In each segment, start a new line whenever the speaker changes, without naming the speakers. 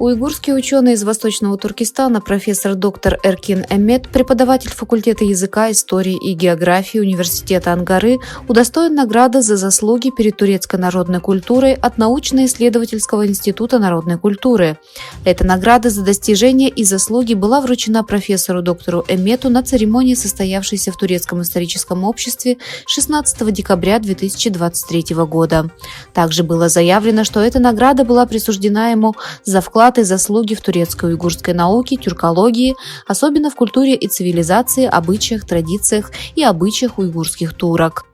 Уйгурский ученый из Восточного Туркестана, профессор доктор Эркин Эмет, преподаватель факультета языка, истории и географии Университета Анкары, удостоен награды за заслуги перед турецкой народной культурой от Научно-исследовательского института народной культуры. Эта награда за достижения и заслуги была вручена профессору доктору Эмету на церемонии, состоявшейся в Турецком историческом обществе 16 декабря 2023 года. Также было заявлено, что эта награда была присуждена ему за вклад и заслуги в турецкой уйгурской науке, тюркологии, особенно в культуре и цивилизации, обычаях, традициях и обычаях уйгурских турок.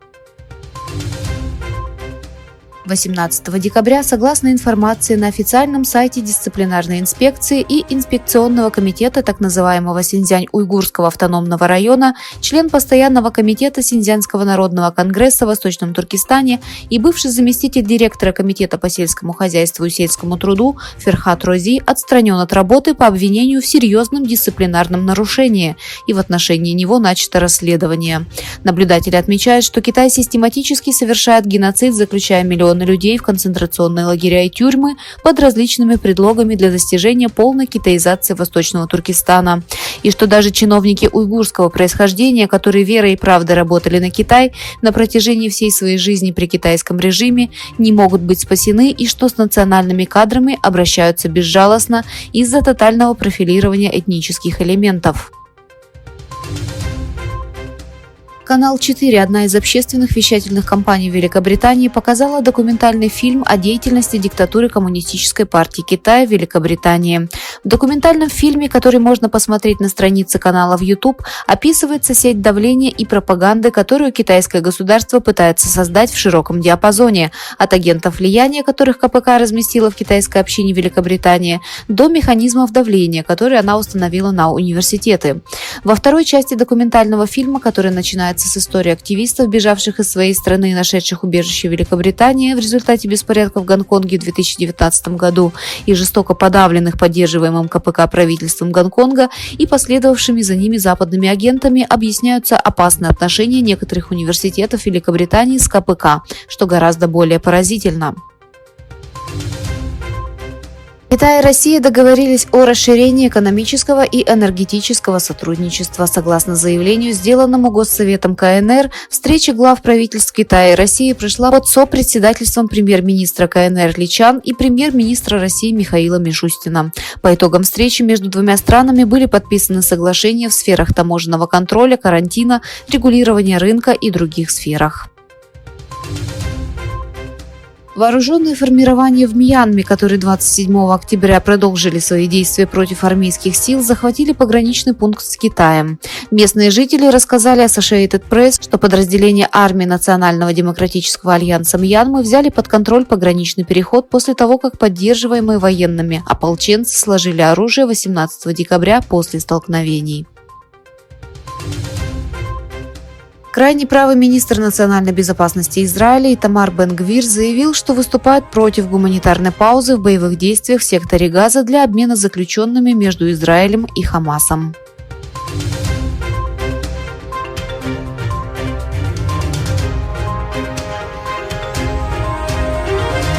18 декабря, согласно информации на официальном сайте дисциплинарной инспекции и инспекционного комитета так называемого Синьцзянь-Уйгурского автономного района, член постоянного комитета Синьцзянского народного конгресса в Восточном Туркестане и бывший заместитель директора комитета по сельскому хозяйству и сельскому труду Ферхат Рози отстранен от работы по обвинению в серьезном дисциплинарном нарушении, и в отношении него начато расследование. Наблюдатели отмечают, что Китай систематически совершает геноцид, заключая миллионы людей в концентрационные лагеря и тюрьмы под различными предлогами для достижения полной китаизации Восточного Туркестана. И что даже чиновники уйгурского происхождения, которые верой и правдой работали на Китай на протяжении всей своей жизни при китайском режиме, не могут быть спасены, и что с национальными кадрами обращаются безжалостно из-за тотального профилирования этнических элементов. Канал 4, одна из общественных вещательных компаний Великобритании, показала документальный фильм о деятельности диктатуры Коммунистической партии Китая в Великобритании. В документальном фильме, который можно посмотреть на странице канала в YouTube, описывается сеть давления и пропаганды, которую китайское государство пытается создать в широком диапазоне, от агентов влияния, которых КПК разместила в китайской общине Великобритании, до механизмов давления, которые она установила на университеты. Во второй части документального фильма, который начинается с истории активистов, бежавших из своей страны и нашедших убежище в Великобритании в результате беспорядков в Гонконге в 2019 году и жестоко подавленных поддерживаемым КПК правительством Гонконга и последовавшими за ними западными агентами, объясняются опасные отношения некоторых университетов Великобритании с КПК, что гораздо более поразительно. Китай и Россия договорились о расширении экономического и энергетического сотрудничества. Согласно заявлению, сделанному Госсоветом КНР, встреча глав правительств Китая и России прошла под сопредседательством премьер-министра КНР Ли Чан и премьер-министра России Михаила Мишустина. По итогам встречи между двумя странами были подписаны соглашения в сферах таможенного контроля, карантина, регулирования рынка и других сферах. Вооруженные формирования в Мьянме, которые 27 октября продолжили свои действия против армейских сил, захватили пограничный пункт с Китаем. Местные жители рассказали Associated Press, что подразделения армии Национального демократического альянса Мьянмы взяли под контроль пограничный переход после того, как поддерживаемые военными ополченцы сложили оружие 18 декабря после столкновений. Крайне правый министр национальной безопасности Израиля Итамар Бен-Гвир заявил, что выступает против гуманитарной паузы в боевых действиях в секторе Газа для обмена заключенными между Израилем и Хамасом.